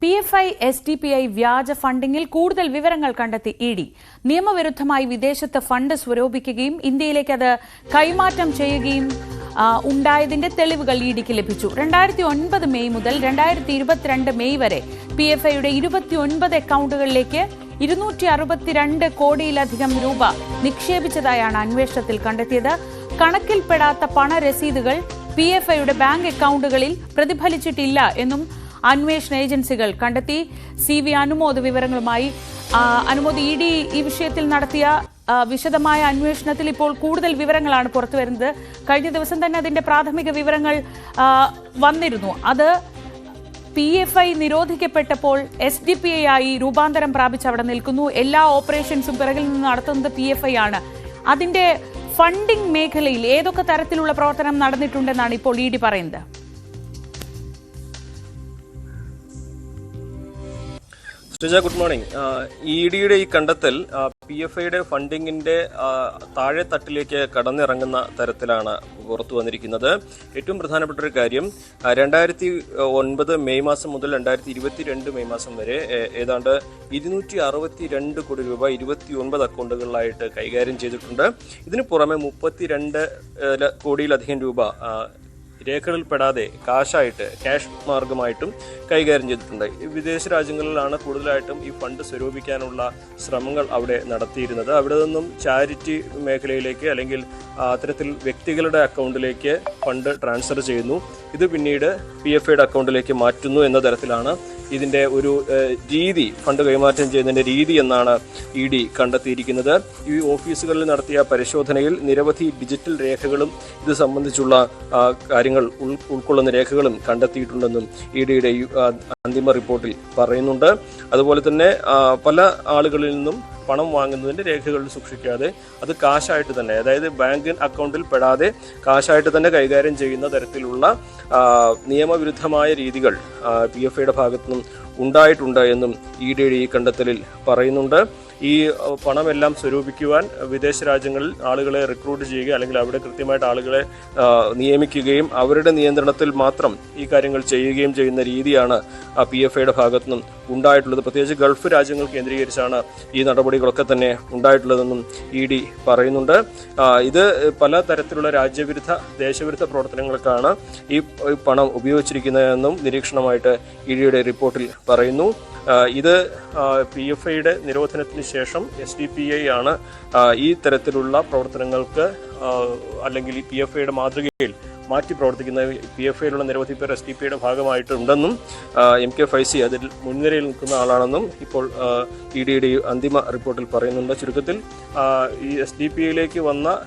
PFI SDPI വ്യാജ ഫണ്ടിംഗിൽ കൂടുതൽ വിവരങ്ങൾ കണ്ടെത്തി ഇഡി. നിയമവിരുദ്ധമായി വിദേശത്ത് ഫണ്ട് സ്വരൂപിക്കുകയും ഇന്ത്യയിലേക്ക് അത് കൈമാറ്റം ചെയ്യുകയും ഉണ്ടായതിന്റെ തെളിവുകൾ ഇഡിക്ക് ലഭിച്ചു. 2009 മെയ് മുതൽ 2022 മെയ് വരെ PFIയുടെ 29 അക്കൗണ്ടുകളിലേക്ക് 262 കോടിയിലധികം രൂപ നിക്ഷേപിച്ചതായാണ് അന്വേഷണത്തിൽ കണ്ടെത്തിയത്. കണക്കിൽപ്പെടാത്ത പണരസീതുകൾ PFIയുടെ ബാങ്ക് അക്കൗണ്ടുകളിൽ പ്രതിഫലിച്ചിട്ടില്ല എന്നും അന്വേഷണ ഏജൻസികൾ കണ്ടെത്തി. CV അനുമോദ് വിവരങ്ങളുമായി. അനുമോദ്, ഇഡി ഈ വിഷയത്തിൽ നടത്തിയ വിശദമായ അന്വേഷണത്തിൽ ഇപ്പോൾ കൂടുതൽ വിവരങ്ങളാണ് പുറത്തുവരുന്നത്. കഴിഞ്ഞ ദിവസം തന്നെ അതിന്റെ പ്രാഥമിക വിവരങ്ങൾ വന്നിരുന്നു. അത് PFI നിരോധിക്കപ്പെട്ടപ്പോൾ SDPI ആയി രൂപാന്തരം പ്രാപിച്ച് അവിടെ നിൽക്കുന്നു. എല്ലാ ഓപ്പറേഷൻസും പിറകിൽ നിന്ന് നടത്തുന്നത് PFI ആണ്. അതിന്റെ ഫണ്ടിംഗ് മേഖലയിൽ ഏതൊക്കെ തരത്തിലുള്ള പ്രവർത്തനം നടന്നിട്ടുണ്ടെന്നാണ് ഇപ്പോൾ ഇഡി പറയുന്നത്? Good morning. ഇഡിയുടെ ഈ കണ്ടെത്തൽ PFIയുടെ ഫണ്ടിങ്ങിന്റെ താഴെ തട്ടിലേക്ക് കടന്നിറങ്ങുന്ന തരത്തിലാണ് പുറത്തു വന്നിരിക്കുന്നത്. ഏറ്റവും പ്രധാനപ്പെട്ട ഒരു കാര്യം, 2009 മെയ് മാസം മുതൽ 2022 മെയ് മാസം വരെ ഏതാണ്ട് 262 കോടി രൂപ 29 അക്കൗണ്ടുകളിലായിട്ട് കൈകാര്യം ചെയ്തിട്ടുണ്ട്. ഇതിനു പുറമെ 32 കോടിയിലധികം രൂപ രേഖകളിൽപ്പെടാതെ ക്യാഷ് മാർഗമായിട്ടും കൈകാര്യം ചെയ്തിട്ടുണ്ട്. വിദേശ രാജ്യങ്ങളിലാണ് കൂടുതലായിട്ടും ഈ ഫണ്ട് സ്വരൂപിക്കാനുള്ള ശ്രമങ്ങൾ അവിടെ നടത്തിയിരുന്നത്. അവിടെ നിന്നും ചാരിറ്റി മേഖലയിലേക്ക് അല്ലെങ്കിൽ അത്തരത്തിൽ വ്യക്തികളുടെ അക്കൗണ്ടിലേക്ക് ഫണ്ട് ട്രാൻസ്ഫർ ചെയ്യുന്നു. ഇത് പിന്നീട് PFIയുടെ അക്കൗണ്ടിലേക്ക് മാറ്റുന്നു എന്ന തരത്തിലാണ് ഇതിന്റെ ഒരു രീതി, ഫണ്ട് കൈമാറ്റം ചെയ്യുന്നതിന്റെ രീതി എന്നാണ് ഇഡി കണ്ടെത്തിയിരിക്കുന്നത്. ഈ ഓഫീസുകളിൽ നടത്തിയ പരിശോധനയിൽ നിരവധി ഡിജിറ്റൽ രേഖകളും ഇത് സംബന്ധിച്ചുള്ള കാര്യങ്ങൾ ഉൾക്കൊള്ളുന്ന രേഖകളും കണ്ടെത്തിയിട്ടുണ്ടെന്നും ഇഡിയുടെ അന്തിമ റിപ്പോർട്ടിൽ പറയുന്നുണ്ട്. അതുപോലെ തന്നെ പല ആളുകളിൽ നിന്നും പണം വാങ്ങുന്നതിന്റെ രേഖകൾ സൂക്ഷിക്കാതെ അത് കാശായിട്ട് തന്നെ, അതായത് ബാങ്ക് അക്കൗണ്ടിൽ പെടാതെ കാശായിട്ട് തന്നെ കൈകാര്യം ചെയ്യുന്ന തരത്തിലുള്ള നിയമവിരുദ്ധമായ രീതികൾ PFIയുടെ ഭാഗത്തുനിന്നും ഉണ്ടായിട്ടുണ്ട് എന്നും ഇഡിയുടെ ഈ കണ്ടെത്തലിൽ പറയുന്നുണ്ട്. ഈ പണമെല്ലാം സ്വരൂപിക്കുവാൻ വിദേശ രാജ്യങ്ങളിൽ ആളുകളെ റിക്രൂട്ട് ചെയ്യുക അല്ലെങ്കിൽ അവിടെ കൃത്യമായിട്ട് ആളുകളെ നിയമിക്കുകയും അവരുടെ നിയന്ത്രണത്തിൽ മാത്രം ഈ കാര്യങ്ങൾ ചെയ്യുകയും ചെയ്യുന്ന രീതിയാണ് PFIയുടെ ഭാഗത്തുനിന്നും ഉണ്ടായിട്ടുള്ളത്. പ്രത്യേകിച്ച് ഗൾഫ് രാജ്യങ്ങൾ കേന്ദ്രീകരിച്ചാണ് ഈ നടപടികളൊക്കെ തന്നെ ഉണ്ടായിട്ടുള്ളതെന്നും ഇഡി പറയുന്നുണ്ട്. ഇത് പല തരത്തിലുള്ള രാജ്യവിരുദ്ധ ദേശവിരുദ്ധ പ്രവർത്തനങ്ങൾക്കാണ് ഈ പണം ഉപയോഗിച്ചിരിക്കുന്നതെന്നും നിരീക്ഷണമായിട്ട് ഇഡിയുടെ റിപ്പോർട്ടിൽ പറയുന്നു. ഇത് PFIയുടെ നിരോധനത്തിന് ശേഷം SDPI ആണ് ഈ തരത്തിലുള്ള പ്രവർത്തനങ്ങൾക്ക് അല്ലെങ്കിൽ ഈ PFIയുടെ മാതൃകയിൽ മാറ്റി പ്രവർത്തിക്കുന്ന PFIയിലുള്ള നിരവധി പേർ SDPIയുടെ ഭാഗമായിട്ടുണ്ടെന്നും MK ഫൈസി അതിൽ മുൻനിരയിൽ നിൽക്കുന്ന ആളാണെന്നും ഇപ്പോൾ ഇഡിയുടെ അന്തിമ റിപ്പോർട്ടിൽ പറയുന്നുണ്ട്. ചുരുക്കത്തിൽ ഈ SDPIയിലേക്ക് വന്ന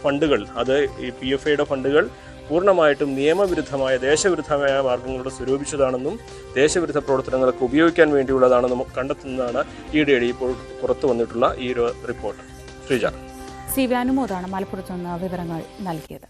ഫണ്ടുകൾ, അത് ഈ PFIയുടെ ഫണ്ടുകൾ പൂർണ്ണമായിട്ടും നിയമവിരുദ്ധമായ ദേശവിരുദ്ധമായ മാർഗങ്ങളുടെ സ്വരൂപിച്ചതാണെന്നും ദേശവിരുദ്ധ പ്രവർത്തനങ്ങൾക്ക് ഉപയോഗിക്കാൻ വേണ്ടിയുള്ളതാണെന്നും കണ്ടെത്തുന്നതാണ് ഇഡിയുടെ ഇപ്പോൾ പുറത്തു വന്നിട്ടുള്ള ഈ ഒരു റിപ്പോർട്ട്. ശ്രീജ. CV അനുമോദാണ് മലപ്പുറത്ത് നിന്ന് വിവരങ്ങൾ നൽകിയത്.